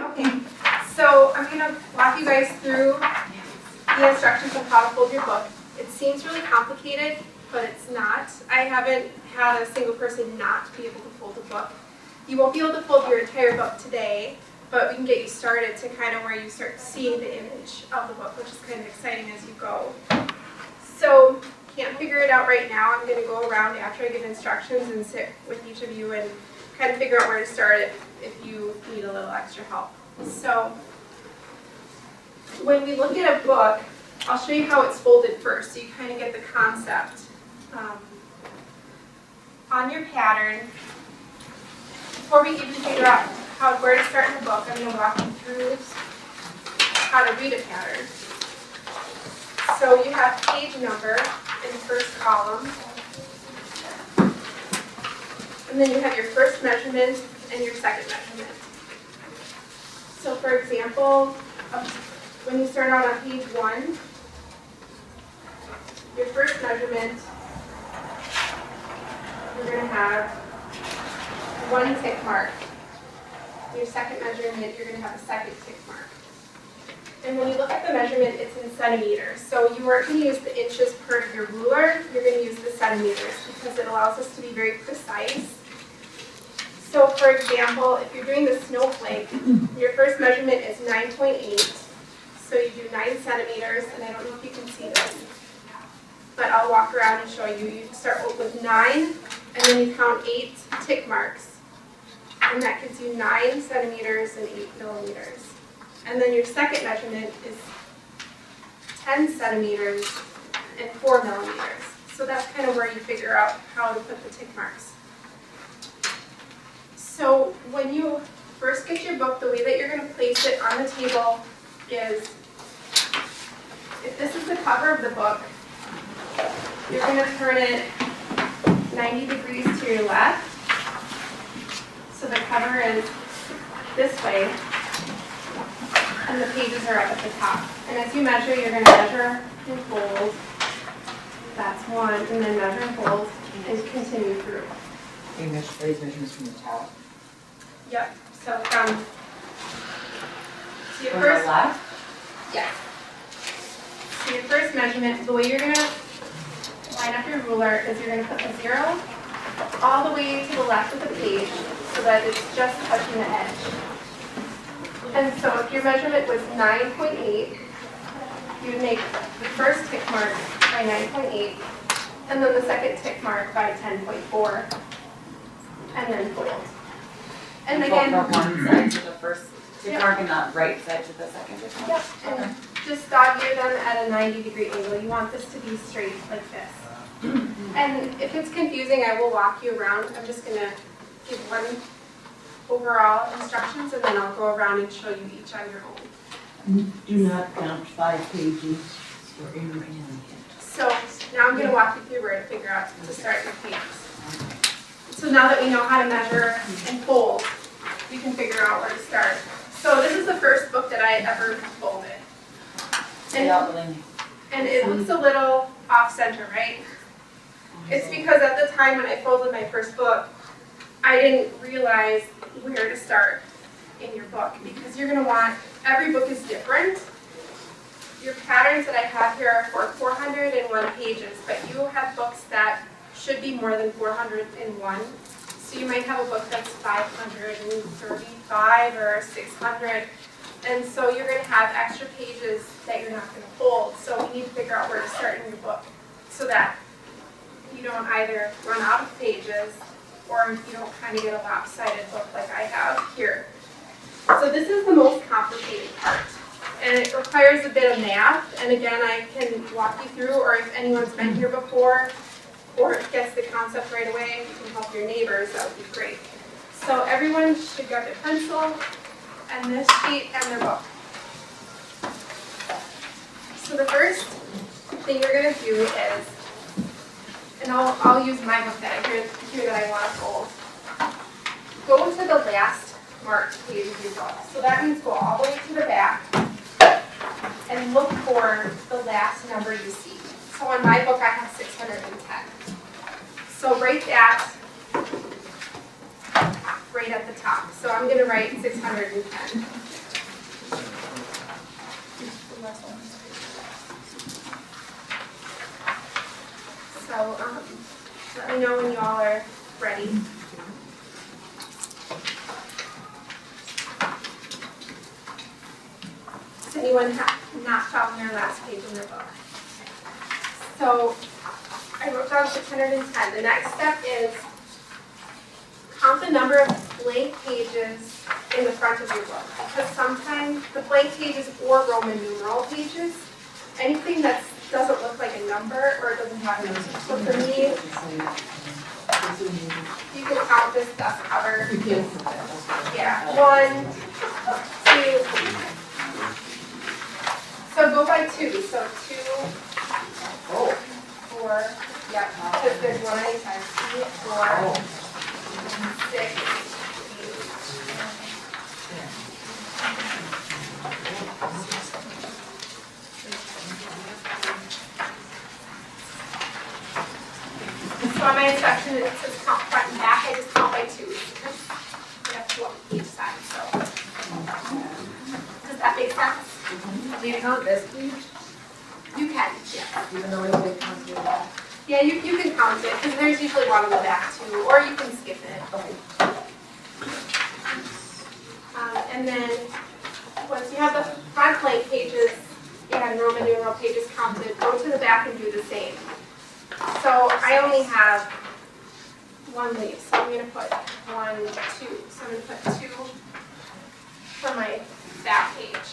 Okay, so I'm going to walk you guys through the instructions on how to fold your book. It seems really complicated, but it's not. I haven't had a single person not be able to fold a book. You won't be able to fold your entire book today, but we can get you started to kind of where you start seeing the image of the book, which is kind of exciting as you go. So, can't figure it out right now. I'm going to go around after I give instructions and sit with each of you and kind of figure out where to start if you need a little extra help. So, when we look at a book, I'll show you how it's folded first, so you kind of get the concept. On your pattern, before we even figure out where to start in the book, I'm going to walk you through how to read a pattern. So you have page number in the first column, and then you have your first measurement and your second measurement. So for example, when you start out on page 1, your first measurement, you're going to have 1 tick mark. Your second measurement, you're going to have a second tick mark. And when you look at the measurement, it's in centimeters. So you aren't going to use the inches part of your ruler, you're going to use the centimeters because it allows us to be very precise. So for example, if you're doing the snowflake, your first measurement is 9.8. So you do 9 centimeters, and I don't know if you can see this, but I'll walk around and show you. You start with 9, and then you count 8 tick marks. And that gives you 9 centimeters and 8 millimeters. And then your second measurement is 10 centimeters and 4 millimeters. So that's kind of where you figure out how to put the tick marks. So when you first get your book, the way that you're going to place it on the table is, if this is the cover of the book, you're going to turn it 90 degrees to your left. So the cover is this way, and the pages are up at the top. And as you measure, you're going to measure and fold. That's 1, and then measure and fold, and continue through. You measure these measurements from the top. Yep. So from your From first the left? yes. So your first measurement, the way you're going to line up your ruler is you're going to put the 0 all the way to the left of the page so that it's just touching the edge. And so if your measurement was 9.8, you would make the first tick mark by 9.8, and then the second tick mark by 10.4, and then fold. And again, Fold from one side to the first tick mark and not right side to the second tick mark? yep, and just dog ear them at a 90-degree angle. You want this to be straight like this. And if it's confusing, I will walk you around. I'm just going to give one overall instructions, and then I'll go around and show you each on your own. Do not count 5 pages for any So now I'm going to walk you through where to figure out to start your pages. So now that we know how to measure and fold, we can figure out where to start. So this is the first book that I ever folded. And it looks a little off-center, right? It's because at the time when I folded my first book, I didn't realize where to start in your book, because you're going to want, every book is different. Your patterns that I have here are for 401 pages, but you have books that should be more than 401. So you might have a book that's 535 or 600. And so you're going to have extra pages that you're not going to fold. So we need to figure out where to start in your book so that you don't either run out of pages or you don't kind of get a lopsided book like I have here. So this is the most complicated part. And it requires a bit of math. And again, I can walk you through, or if anyone's been here before or gets the concept right away, you can help your neighbors, that would be great. So everyone should grab their pencil and this sheet and their book. So the first thing you're going to do is, and I'll use my book that I here that I want to fold. Go to the last marked page of your book. So that means go all the way to the back and look for the last number you see. So on my book I have 610. So write that right at the top. So I'm going to write 610. So let me know when you all are ready. Does anyone not found their last page in their book? So I wrote down 610. The next step is count the number of blank pages in the front of your book. Because sometimes the blank pages or Roman numeral pages, anything that doesn't look like a number or it doesn't have a number. So for me, you can count this dust cover. Yeah, 1, 2. So go by 2. So 2, 4. Yep. Because there's 1 anytime. 4, 6. So on my instruction, it says count front and back. I just count by 2. Because we have 2 on each side. So does that make sense? Do you count this page? You can, yeah. Even though we count the back? Yeah, you can count it because there's usually 1 on the back too, or you can skip it. Okay. And then once you have the front blank pages and Roman numeral pages counted, go to the back and do the same. So I only have 1 leaf, so I'm going to put 1, 2. So I'm going to put 2 for my back page.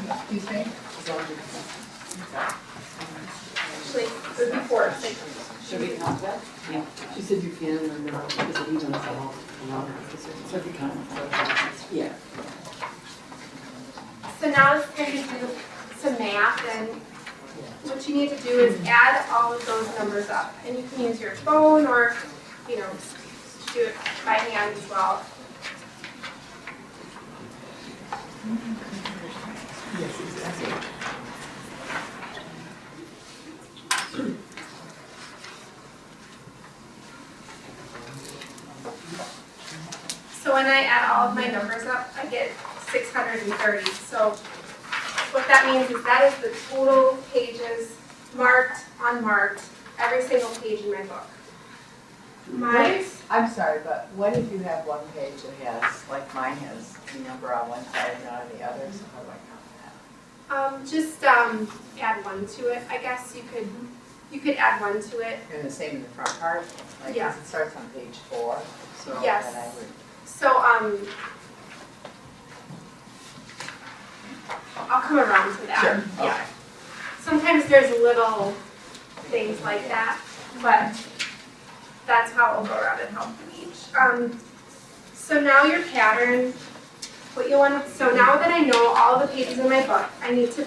Excuse me? Actually, it would be 4. Should we count that? Yeah. She said you can, or no, because it evens out. So if you count. Yeah. So now it's time to do some math, and what you need to do is add all of those numbers up. And you can use your phone or, do it by hand as well. Yes, exactly. So when I add all of my numbers up, I get 630. So what that means is that is the total pages, marked, unmarked, every single page in my book. I'm sorry, but what if you have one page that has, like mine has the number on one side and not on the other, so how do I count that? Just add 1 to it. I guess you could add 1 to it. And the same in the front part? Like, 'cause Yeah. it starts on page 4, so Yes. then I would. So I'll come around to that. Sure, Yeah. okay. Sometimes there's little things like that, but that's how I'll go around and help each. So now your pattern, so now that I know all the pages in my book, I need to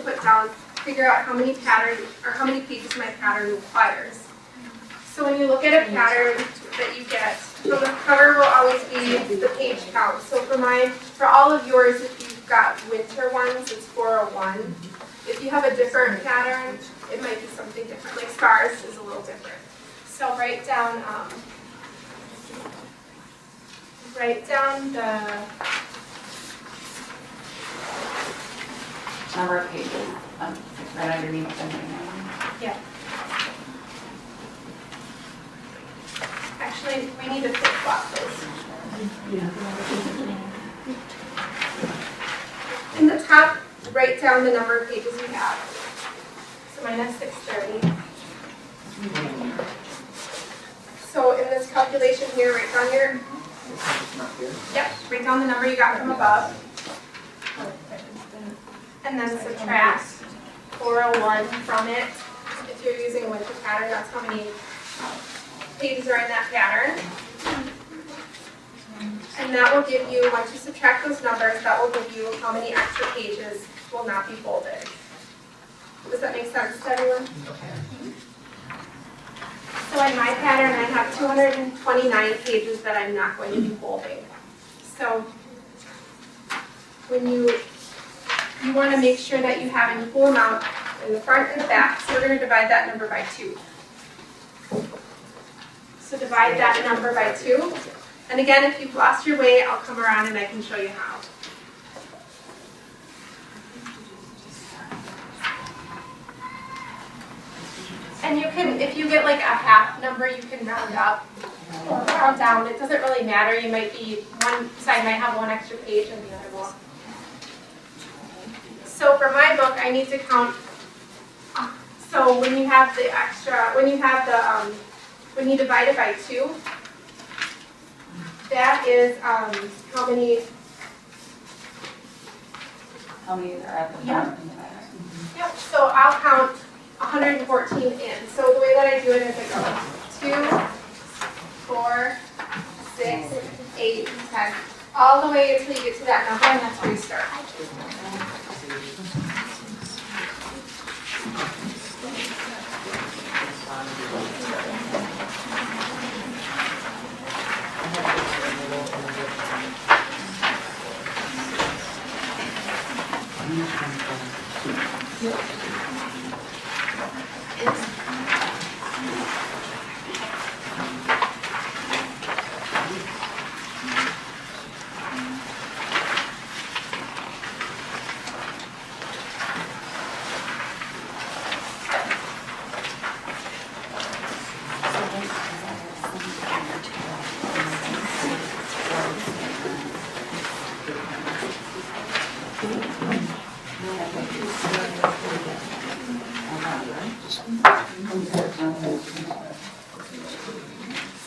figure out how many pages my pattern requires. So when you look at a pattern that you get, so the cover will always be the page count. So for all of yours, if you've got winter ones, it's 401. If you have a different pattern, it might be something different. Like stars is a little different. So write down the Number of pages, right underneath them. yeah. Actually, we need to flip-flop this. In the top, write down the number of pages you have. So mine is 630. So in this calculation here, write down write down the number you got from above. And then subtract 401 from it. If you're using a winter pattern, that's how many pages are in that pattern. And that will give you, once you subtract those numbers, that will give you how many extra pages will not be folded. Does that make sense to everyone? So in my pattern, I have 229 pages that I'm not going to be folding. So when you want to make sure that you have an equal amount in the front and the back, so we're going to divide that number by 2. So divide that number by 2. And again, if you've lost your way, I'll come around and I can show you how. And you can, if you get like a half number, you can round up or round down. It doesn't really matter. You might be, one side might have one extra page and the other won't. So for my book, I need to count. So when you have the extra, when you divide it by 2, that is how many? How many are at the Yeah. front? Yep. So I'll count 114 in. So the way that I do it is I go 2, 4, 6, 8, 10, all the way until you get to that number, and that's where you start.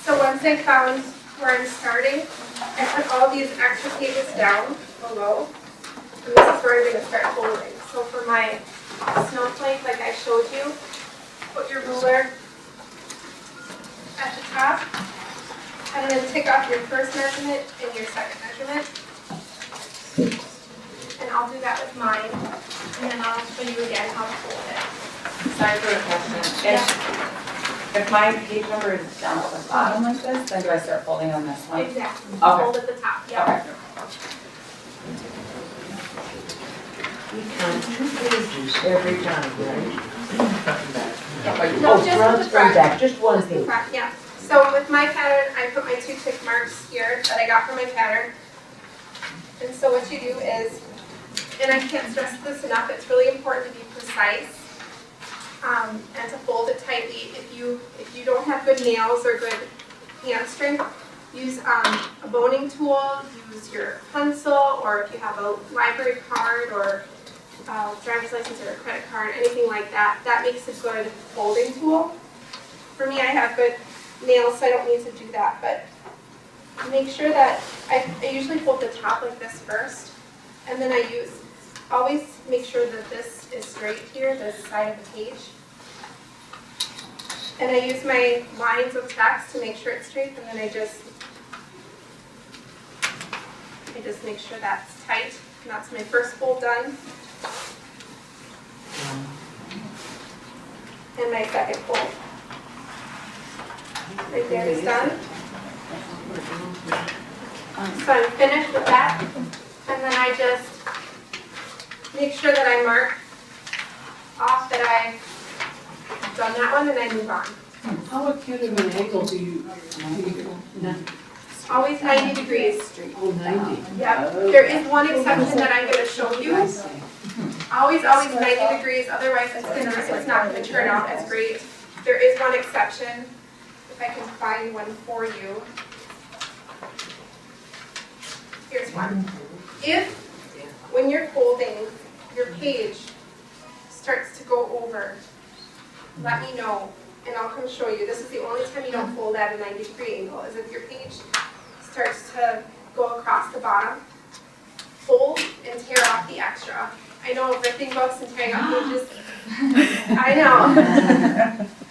So once I found where I'm starting, I put all these extra pages down below, and this is where I'm going to start folding. So for my snowflake, like I showed you, put your ruler at the top, and then tick off your first measurement and your second measurement. And I'll do that with mine, and then I'll show you again how to fold it. Sorry for the question. If my page number is down at the bottom like this, then do I start folding on this one? Exactly. Okay. Fold at the top, yeah. Okay. We count 2 pages every time, right? No, just front with the front. back, just one Just the page. front, yeah. So with my pattern, I put my 2 tick marks here that I got from my pattern. And so what you do is, and I can't stress this enough, it's really important to be precise and to fold it tightly. If you don't have good nails or good hand strength, use a boning tool, use your pencil, or if you have a library card or driver's license or a credit card, anything like that, that makes a good folding tool. For me, I have good nails, so I don't need to do that, but make sure that I usually fold the top like this first, and then always make sure that this is straight here, this side of the page. And I use my lines of text to make sure it's straight, and then I just make sure that's tight, and that's my first fold done. And my second fold. Right there is done. So I'm finished with that, and then I just make sure that I mark off that I've done that one, and I move on. How acute of an angle do you Always 90 degrees. oh, 90? Yep. There is one exception that I'm going to show you. I see. Always 90 degrees, otherwise it's not going to turn out as great. There is one exception, if I can find one for you. Here's one. If, when you're folding, your page starts to go over, let me know, and I'll come show you. This is the only time you don't fold at a 90-degree angle, is if your page starts to go across the bottom. Fold and tear off the extra. I know, ripping books and tearing off pages. I know.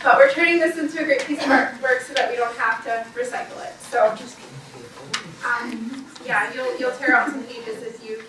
But we're turning this into a great piece of artwork so that we don't have to recycle it. So, yeah, you'll tear out some pages if you